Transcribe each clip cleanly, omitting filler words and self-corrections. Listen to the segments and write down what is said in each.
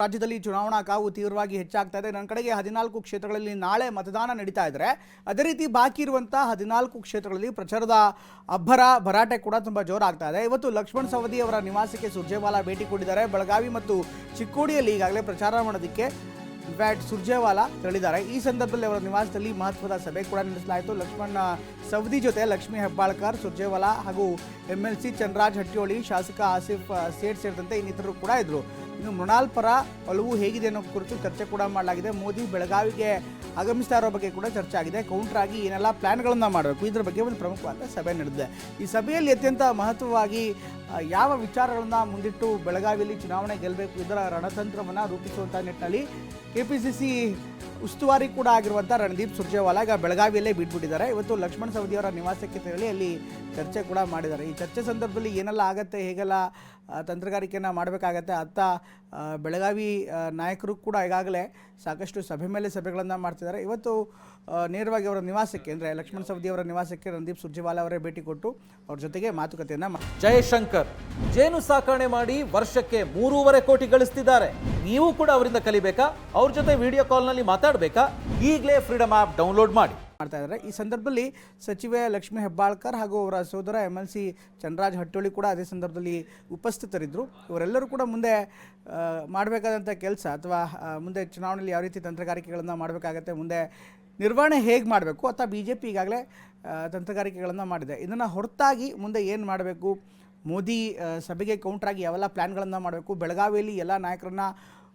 ರಾಜ್ಯದಲ್ಲಿ ಚುನಾವಣಾ ಕಾವು ತೀವ್ರವಾಗಿ ಹೆಚ್ಚಾಗ್ತಾ ಇದೆ. ನನ್ನ ಕಡೆಗೆ 14 ಕ್ಷೇತ್ರಗಳಲ್ಲಿ ನಾಳೆ ಮತದಾನ ನಡೀತಾ ಇದ್ದಾರೆ. ಅದೇ ರೀತಿ ಬಾಕಿ ಇರುವಂತಹ 14 ಕ್ಷೇತ್ರಗಳಲ್ಲಿ ಪ್ರಚಾರದ ಭರಾಟೆ ಕೂಡ ತುಂಬಾ ಜೋರಾಗ್ತಾ ಇದೆ. ಇವತ್ತು ಲಕ್ಷ್ಮಣ್ ಸವದಿ ಅವರ ನಿವಾಸಕ್ಕೆ ಸುರ್ಜೇವಾಲಾ ಭೇಟಿ ಕೊಟ್ಟಿದ್ದಾರೆ. ಬೆಳಗಾವಿ ಮತ್ತು ಚಿಕ್ಕೋಡಿಯಲ್ಲಿ ಈಗಾಗಲೇ ಪ್ರಚಾರ ಮಾಡೋದಕ್ಕೆ ಇನ್ಫ್ಯಾಕ್ಟ್ ಸುರ್ಜೇವಾಲಾ ತೆರಳಿದ್ದಾರೆ. ಈ ಸಂದರ್ಭದಲ್ಲಿ ಅವರ ನಿವಾಸದಲ್ಲಿ ಮಹತ್ವದ ಸಭೆ ಕೂಡ ನಡೆಸಲಾಯಿತು. ಲಕ್ಷ್ಮಣ್ ಸವದಿ ಜೊತೆ ಲಕ್ಷ್ಮೀ ಹೆಬ್ಬಾಳ್ಕರ್, ಸುರ್ಜೇವಾಲಾ ಹಾಗೂ MLC ಚಂದ್ರರಾಜ್ ಹಟ್ಟಿಹೊಳಿ, ಶಾಸಕ ಆಸಿಫ್ ಸೇಠ್ ಸೇರಿದಂತೆ ಇನ್ನಿತರರು ಕೂಡ ಇದ್ರು. ಇನ್ನು ಮೃಣಾಲ್ ಪರ ಒಲವು ಹೇಗಿದೆ ಅನ್ನೋ ಕುರಿತು ಚರ್ಚೆ ಕೂಡ ಮಾಡಲಾಗಿದೆ. ಮೋದಿ ಬೆಳಗಾವಿಗೆ ಆಗಮಿಸ್ತಾ ಇರೋ ಬಗ್ಗೆ ಕೂಡ ಚರ್ಚೆ ಆಗಿದೆ. ಕೌಂಟರ್ ಆಗಿ ಏನೆಲ್ಲ ಪ್ಲಾನ್ಗಳನ್ನು ಮಾಡಬೇಕು ಇದರ ಬಗ್ಗೆ ಒಂದು ಪ್ರಮುಖವಾದ ಸಭೆ ನಡೆದಿದೆ. ಈ ಸಭೆಯಲ್ಲಿ ಅತ್ಯಂತ ಮಹತ್ವವಾಗಿ ಯಾವ ವಿಚಾರಗಳನ್ನು ಮುಂದಿಟ್ಟು ಬೆಳಗಾವಿಯಲ್ಲಿ ಚುನಾವಣೆ ಗೆಲ್ಲಬೇಕು ಇದರ ರಣತಂತ್ರವನ್ನು ರೂಪಿಸುವಂಥ ನಿಟ್ಟಿನಲ್ಲಿ KPCC ಉಸ್ತುವಾರಿ ಕೂಡ ಆಗಿರುವಂಥ ರಣದೀಪ್ ಸುರ್ಜೇವಾಲಾ ಈಗ ಬೆಳಗಾವಿಯಲ್ಲೇ ಬಿಟ್ಬಿಟ್ಟಿದ್ದಾರೆ. ಇವತ್ತು ಲಕ್ಷ್ಮಣ್ ಸವದಿ ಅವರ ನಿವಾಸಕ್ಕೆ ತೆರಳಿ ಅಲ್ಲಿ ಚರ್ಚೆ ಕೂಡ ಮಾಡಿದ್ದಾರೆ. ಈ ಚರ್ಚೆ ಸಂದರ್ಭದಲ್ಲಿ ಏನೆಲ್ಲ ಆಗತ್ತೆ, ಹೇಗೆಲ್ಲ ತಂತ್ರಗಾರಿಕೆಯನ್ನು ಮಾಡಬೇಕಾಗತ್ತೆ ಅತ್ತ ಬೆಳಗಾವಿ ನಾಯಕರು ಕೂಡ ಈಗಾಗಲೇ ಸಾಕಷ್ಟು ಸಭೆ ಮೇಲೆ ಸಭೆಗಳನ್ನು ಮಾಡ್ತಿದ್ದಾರೆ. ಇವತ್ತು ನೇರವಾಗಿ ಅವರ ನಿವಾಸಕ್ಕೆ ಅಂದರೆ ಲಕ್ಷ್ಮಣ್ ಸವದಿ ಅವರ ನಿವಾಸಕ್ಕೆ ರಣದೀಪ್ ಸುರ್ಜೇವಾಲಾ ಅವರೇ ಭೇಟಿ ಕೊಟ್ಟು ಅವ್ರ ಜೊತೆಗೆ ಮಾತುಕತೆಯನ್ನು ಜಯಶಂಕರ್ ಜೇನು ಸಾಕಣೆ ಮಾಡಿ ವರ್ಷಕ್ಕೆ 3.5 ಕೋಟಿ ಗಳಿಸ್ತಿದ್ದಾರೆ. ನೀವು ಕೂಡ ಅವರಿಂದ ಕಲಿಬೇಕಾ? ಅವ್ರ ಜೊತೆ ವಿಡಿಯೋ ಕಾಲ್ನಲ್ಲಿ ಮಾತಾಡಬೇಕಾ? ಈಗಲೇ ಫ್ರೀಡಮ್ ಆ್ಯಪ್ ಡೌನ್ಲೋಡ್ ಮಾಡ್ತಾ ಇದ್ದಾರೆ. ಈ ಸಂದರ್ಭದಲ್ಲಿ ಸಚಿವೆ ಲಕ್ಷ್ಮೀ ಹೆಬ್ಬಾಳ್ಕರ್ ಹಾಗೂ ಅವರ ಸೋದರ MLC ಚಂದ್ರರಾಜ್ ಹಟ್ಟಿಹೊಳಿ ಕೂಡ ಅದೇ ಸಂದರ್ಭದಲ್ಲಿ ಉಪಸ್ಥಿತರಿದ್ದರು. ಇವರೆಲ್ಲರೂ ಕೂಡ ಮುಂದೆ ಮಾಡಬೇಕಾದಂಥ ಕೆಲಸ ಅಥವಾ ಮುಂದೆ ಚುನಾವಣೆಯಲ್ಲಿ ಯಾವ ರೀತಿ ತಂತ್ರಗಾರಿಕೆಗಳನ್ನು ಮಾಡಬೇಕಾಗತ್ತೆ, ಮುಂದೆ ನಿರ್ವಹಣೆ ಹೇಗೆ ಮಾಡಬೇಕು ಅಥವಾ BJP ಈಗಾಗಲೇ ತಂತ್ರಗಾರಿಕೆಗಳನ್ನು ಮಾಡಿದೆ. ಇದನ್ನು ಹೊರತಾಗಿ ಮುಂದೆ ಏನು ಮಾಡಬೇಕು, ಮೋದಿ ಸಭೆಗೆ ಕೌಂಟ್ರಾಗಿ ಯಾವೆಲ್ಲ ಪ್ಲ್ಯಾನ್ಗಳನ್ನು ಮಾಡಬೇಕು, ಬೆಳಗಾವಿಯಲ್ಲಿ ಎಲ್ಲ ನಾಯಕರನ್ನ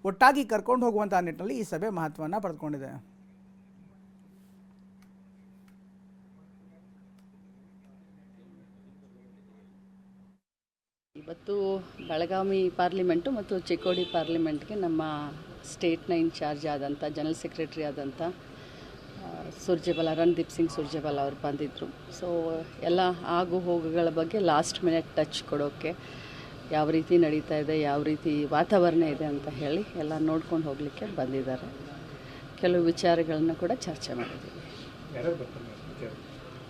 ಒಟ್ಟಾಗಿ ಕರ್ಕೊಂಡು ಹೋಗುವಂಥ ನಿಟ್ಟಿನಲ್ಲಿ ಈ ಸಭೆ ಮಹತ್ವವನ್ನು ಪಡೆದುಕೊಂಡಿದೆ. ಇವತ್ತು ಬೆಳಗಾವಿ ಪಾರ್ಲಿಮೆಂಟು ಮತ್ತು ಚಿಕ್ಕೋಡಿ ಪಾರ್ಲಿಮೆಂಟ್ಗೆ ನಮ್ಮ ಸ್ಟೇಟ್ನ ಇನ್ಚಾರ್ಜ್ ಆದಂಥ ಜನರಲ್ ಸೆಕ್ರೆಟರಿ ಆದಂಥ ರಣದೀಪ್ ಸಿಂಗ್ ಸುರ್ಜೇವಾಲಾ ಅವರು ಬಂದಿದ್ದರು. ಸೊ ಎಲ್ಲ ಆಗು ಹೋಗುಗಳ ಬಗ್ಗೆ ಲಾಸ್ಟ್ ಮಿನಿಟ್ ಟಚ್ ಕೊಡೋಕ್ಕೆ ಯಾವ ರೀತಿ ನಡೀತಾ ಇದೆ, ಯಾವ ರೀತಿ ವಾತಾವರಣ ಇದೆ ಅಂತ ಹೇಳಿ ಎಲ್ಲ ನೋಡ್ಕೊಂಡು ಹೋಗಲಿಕ್ಕೆ ಬಂದಿದ್ದಾರೆ. ಕೆಲವು ವಿಚಾರಗಳನ್ನು ಕೂಡ ಚರ್ಚೆ ಮಾಡಿದ್ದೀವಿ.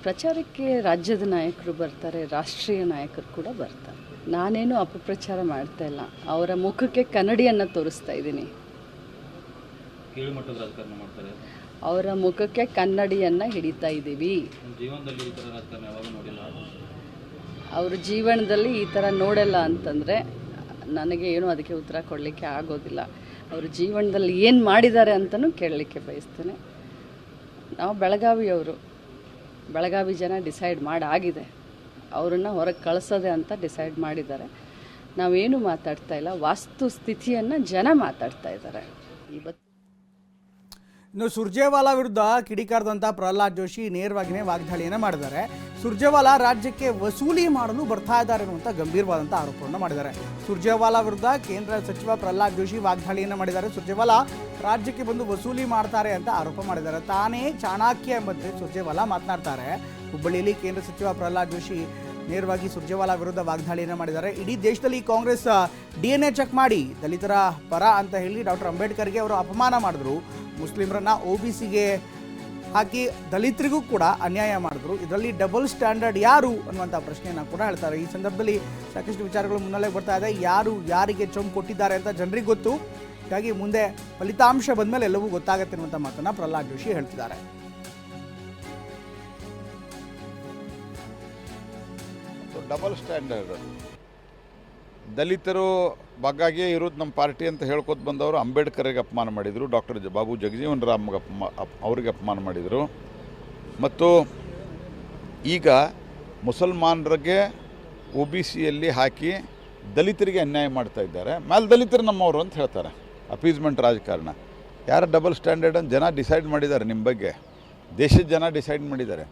ಪ್ರಚಾರಕ್ಕೆ ರಾಜ್ಯದ ನಾಯಕರು ಬರ್ತಾರೆ, ರಾಷ್ಟ್ರೀಯ ನಾಯಕರು ಕೂಡ ಬರ್ತಾರೆ. ನಾನೇನು ಅಪಪ್ರಚಾರ ಮಾಡ್ತಾ ಇಲ್ಲ, ಅವರ ಮುಖಕ್ಕೆ ಕನ್ನಡಿಯನ್ನು ತೋರಿಸ್ತಾ ಇದ್ದೀನಿ. ಅವರ ಮುಖಕ್ಕೆ ಕನ್ನಡಿಯನ್ನು ಹಿಡಿತಾ ಇದ್ದೀವಿ. ಅವ್ರ ಜೀವನದಲ್ಲಿ ಈ ಥರ ನೋಡಲ್ಲ ಅಂತಂದರೆ ನನಗೆ ಏನೂ ಅದಕ್ಕೆ ಉತ್ತರ ಕೊಡಲಿಕ್ಕೆ ಆಗೋದಿಲ್ಲ. ಅವ್ರ ಜೀವನದಲ್ಲಿ ಏನು ಮಾಡಿದ್ದಾರೆ ಅಂತಲೂ ಕೇಳಲಿಕ್ಕೆ ಬಯಸ್ತೇನೆ. ನಾವು ಬೆಳಗಾವಿಯವರು, ಬೆಳಗಾವಿ ಜನ ಡಿಸೈಡ್ ಮಾಡಾಗಿದೆ, ಅವರನ್ನು ಹೊರಗೆ ಕಳಿಸೋದೆ ಅಂತ ಡಿಸೈಡ್ ಮಾಡಿದ್ದಾರೆ. ನಾವೇನು ಮಾತಾಡ್ತಾ ಇಲ್ಲ, ವಾಸ್ತು ಸ್ಥಿತಿಯನ್ನು ಜನ ಮಾತಾಡ್ತಾ ಇದ್ದಾರೆ. ಇವತ್ತು ಇನ್ನು ಸುರ್ಜೇವಾಲಾ ವಿರುದ್ಧ ಕಿಡಿಕಾರದಂಥ ಪ್ರಹ್ಲಾದ್ ಜೋಶಿ ನೇರವಾಗಿಯೇ ವಾಗ್ದಾಳಿಯನ್ನು ಮಾಡಿದ್ದಾರೆ. ಸುರ್ಜೇವಾಲಾ ರಾಜ್ಯಕ್ಕೆ ವಸೂಲಿ ಮಾಡಲು ಬರ್ತಾ ಇದ್ದಾರೆ ಅನ್ನುವಂಥ ಗಂಭೀರವಾದಂಥ ಆರೋಪವನ್ನು ಮಾಡಿದ್ದಾರೆ. ಸುರ್ಜೇವಾಲಾ ವಿರುದ್ಧ ಕೇಂದ್ರ ಸಚಿವ ಪ್ರಹ್ಲಾದ್ ಜೋಶಿ ವಾಗ್ದಾಳಿಯನ್ನು ಮಾಡಿದ್ದಾರೆ. ಸುರ್ಜೇವಾಲಾ ರಾಜ್ಯಕ್ಕೆ ಬಂದು ವಸೂಲಿ ಮಾಡ್ತಾರೆ ಅಂತ ಆರೋಪ ಮಾಡಿದ್ದಾರೆ. ತಾನೇ ಚಾಣಕ್ಯ ಎಂಬಂತೆ ಸುರ್ಜೇವಾಲಾ ಮಾತನಾಡ್ತಾರೆ. ಹುಬ್ಬಳ್ಳಿಯಲ್ಲಿ ಕೇಂದ್ರ ಸಚಿವ ಪ್ರಹ್ಲಾದ್ ಜೋಶಿ ನೇರವಾಗಿ ಸುರ್ಜೇವಾಲಾ ವಿರುದ್ಧ ವಾಗ್ದಾಳಿಯನ್ನು ಮಾಡಿದ್ದಾರೆ. ಇಡೀ ದೇಶದಲ್ಲಿ ಕಾಂಗ್ರೆಸ್ DNA ಚೆಕ್ ಮಾಡಿ ದಲಿತರ ಪರ ಅಂತ ಹೇಳಿ ಡಾಕ್ಟರ್ ಅಂಬೇಡ್ಕರ್ಗೆ ಅವರು ಅಪಮಾನ ಮಾಡಿದ್ರು. ಮುಸ್ಲಿಮರನ್ನ OBCಗೆ ಹಾಕಿ ದಲಿತರಿಗೂ ಕೂಡ ಅನ್ಯಾಯ ಮಾಡಿದ್ರು. ಇದರಲ್ಲಿ ಡಬಲ್ ಸ್ಟ್ಯಾಂಡರ್ಡ್ ಯಾರು ಅನ್ನುವಂಥ ಪ್ರಶ್ನೆಯನ್ನು ಕೂಡ ಹೇಳ್ತಾರೆ. ಈ ಸಂದರ್ಭದಲ್ಲಿ ಸಾಕಷ್ಟು ವಿಚಾರಗಳು ಮುನ್ನೆಲೆ ಬರ್ತಾ ಇದೆ. ಯಾರು ಯಾರಿಗೆ ಚೊಂಬು ಕೊಟ್ಟಿದ್ದಾರೆ ಅಂತ ಜನರಿಗೆ ಗೊತ್ತು. ಹೀಗಾಗಿ ಮುಂದೆ ಫಲಿತಾಂಶ ಬಂದಮೇಲೆ ಎಲ್ಲವೂ ಗೊತ್ತಾಗುತ್ತೆ ಅನ್ನುವಂಥ ಮಾತನ್ನು ಪ್ರಹ್ಲಾದ್ ಜೋಶಿ ಹೇಳ್ತಿದ್ದಾರೆ. ಡಬಲ್ ಸ್ಟ್ಯಾಂಡರ್ಡ್, ದಲಿತರು ಬಗ್ಗಾಗಿಯೇ ಇರೋದು ನಮ್ಮ ಪಾರ್ಟಿ ಅಂತ ಹೇಳ್ಕೊತ ಬಂದವರು ಅಂಬೇಡ್ಕರ್ಗೆ ಅಪಮಾನ ಮಾಡಿದರು, ಡಾಕ್ಟರ್ ಬಾಬು ಜಗಜೀವನ್ ರಾಮ್ಗೆ ಅವ್ರಿಗೆ ಅಪಮಾನ ಮಾಡಿದರು. ಮತ್ತು ಈಗ ಮುಸಲ್ಮಾನರಿಗೆ OBCಯಲ್ಲಿ ಹಾಕಿ ದಲಿತರಿಗೆ ಅನ್ಯಾಯ ಮಾಡ್ತಾ ಇದ್ದಾರೆ. ಮೇಲೆ ದಲಿತರು ನಮ್ಮವರು ಅಂತ ಹೇಳ್ತಾರೆ. ಅಪೀಸ್ಮೆಂಟ್ ರಾಜಕಾರಣ. ಯಾರು ಡಬಲ್ ಸ್ಟ್ಯಾಂಡರ್ಡ್ ಅಂತ ಜನ ಡಿಸೈಡ್ ಮಾಡಿದ್ದಾರೆ. ನಿಮ್ಮ ಬಗ್ಗೆ ದೇಶದ ಜನ ಡಿಸೈಡ್ ಮಾಡಿದ್ದಾರೆ.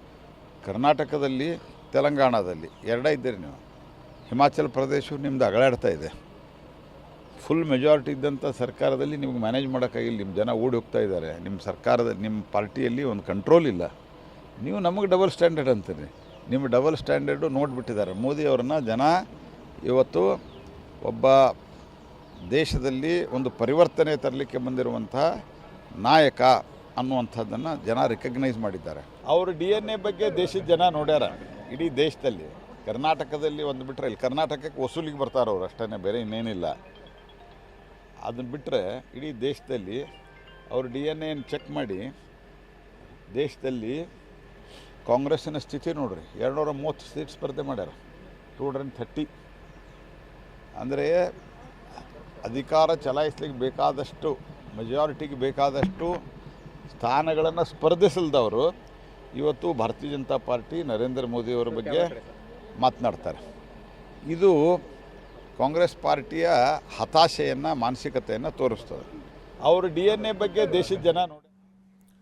ಕರ್ನಾಟಕದಲ್ಲಿ, ತೆಲಂಗಾಣದಲ್ಲಿ ಎರಡೇ ಇದ್ದೀರಿ ನೀವು. ಹಿಮಾಚಲ ಪ್ರದೇಶ ನಿಮ್ಮದು ಅಗಳಾಡ್ತಾ ಇದೆ. ಫುಲ್ ಮೆಜಾರಿಟಿ ಇದ್ದಂಥ ಸರ್ಕಾರದಲ್ಲಿ ನಿಮ್ಗೆ ಮ್ಯಾನೇಜ್ ಮಾಡೋಕ್ಕಾಗಿಲ್ಲ. ನಿಮ್ಮ ಜನ ಓಡಿ ಹೋಗ್ತಾ ಇದ್ದಾರೆ. ನಿಮ್ಮ ಸರ್ಕಾರದ, ನಿಮ್ಮ ಪಾರ್ಟಿಯಲ್ಲಿ ಒಂದು ಕಂಟ್ರೋಲ್ ಇಲ್ಲ. ನೀವು ನಮಗೆ ಡಬಲ್ ಸ್ಟ್ಯಾಂಡರ್ಡ್ ಅಂತೀರಿ. ನಿಮ್ಮ ಡಬಲ್ ಸ್ಟ್ಯಾಂಡರ್ಡು ನೋಡಿಬಿಟ್ಟಿದ್ದಾರೆ. ಮೋದಿ ಅವ್ರನ್ನ ಜನ ಇವತ್ತು ಒಬ್ಬ ದೇಶದಲ್ಲಿ ಒಂದು ಪರಿವರ್ತನೆ ತರಲಿಕ್ಕೆ ಬಂದಿರುವಂಥ ನಾಯಕ ಅನ್ನುವಂಥದ್ದನ್ನು ಜನ ರಿಕಗ್ನೈಸ್ ಮಾಡಿದ್ದಾರೆ. ಅವರು DNA ಬಗ್ಗೆ ದೇಶದ ಜನ ನೋಡ್ಯಾರ. ಇಡೀ ದೇಶದಲ್ಲಿ ಕರ್ನಾಟಕದಲ್ಲಿ ಒಂದು ಬಿಟ್ಟರೆ ಇಲ್ಲಿ ಕರ್ನಾಟಕಕ್ಕೆ ವಸೂಲಿಗೆ ಬರ್ತಾರೆ ಅವರು ಅಷ್ಟೇ, ಬೇರೆ ಇನ್ನೇನಿಲ್ಲ. ಅದನ್ನು ಬಿಟ್ಟರೆ ಇಡೀ ದೇಶದಲ್ಲಿ ಅವರು DNA ಚೆಕ್ ಮಾಡಿ ದೇಶದಲ್ಲಿ ಕಾಂಗ್ರೆಸ್ಸಿನ ಸ್ಥಿತಿ ನೋಡ್ರಿ, 230 ಸೀಟ್ ಸ್ಪರ್ಧೆ ಮಾಡ್ಯಾರ, 230. ಅಂದರೆ ಅಧಿಕಾರ ಚಲಾಯಿಸ್ಲಿಕ್ಕೆ ಬೇಕಾದಷ್ಟು, ಮೆಜಾರಿಟಿಗೆ ಬೇಕಾದಷ್ಟು ಸ್ಥಾನಗಳನ್ನು ಸ್ಪರ್ಧಿಸಲ್ದವರು ಇವತ್ತು ಭಾರತೀಯ ಜನತಾ ಪಾರ್ಟಿ ನರೇಂದ್ರ ಮೋದಿಯವರ ಬಗ್ಗೆ ಮಾತನಾಡ್ತಾರೆ. ಇದು ಕಾಂಗ್ರೆಸ್ ಪಾರ್ಟಿಯ ಹತಾಶೆಯನ್ನು, ಮಾನಸಿಕತೆಯನ್ನು ತೋರಿಸ್ತದೆ. ಅವರು DNA ಬಗ್ಗೆ ದೇಶದ ಜನ ನೋಡಿ